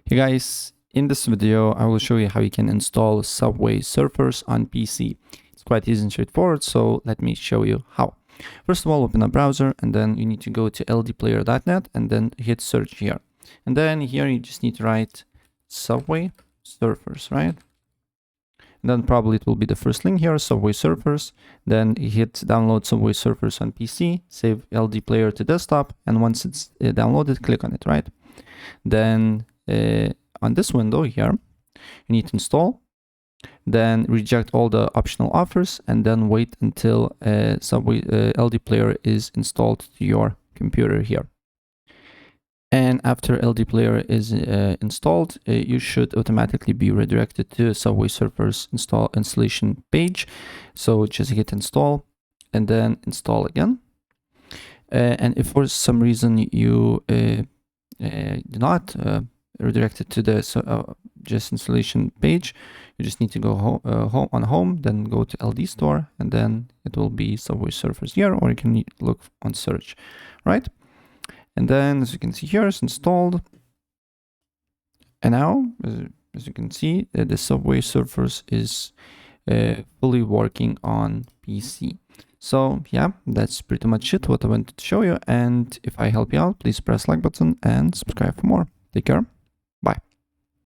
Hey guys, in this video I will show you how you can install Subway Surfers on PC. It's quite easy and straightforward, so let me show you how. First of all, open a browser and then you need to go to ldplayer.net and then hit search here. And then here you just need to write Subway Surfers, right? And then probably it will be the first link here, Subway Surfers. Then you hit download Subway Surfers on PC, save ldplayer to desktop, and once it's downloaded, click on it, right? Then on this window here, you need to install, then reject all the optional offers, and then wait until Subway LD Player is installed to your computer here. And after LD Player is installed, you should automatically be redirected to Subway Surfers installation page. So just hit install and then install again. And if for some reason you do not redirected to the just installation page, you just need to go home on home, then go to LD store, and then it will be Subway Surfers here, or you can look on search, right? And then as you can see here, it's installed. And now, as you can see, the Subway Surfers is fully working on PC. So yeah, that's pretty much it, what I wanted to show you. And if I help you out, please press like button and subscribe for more. Take care.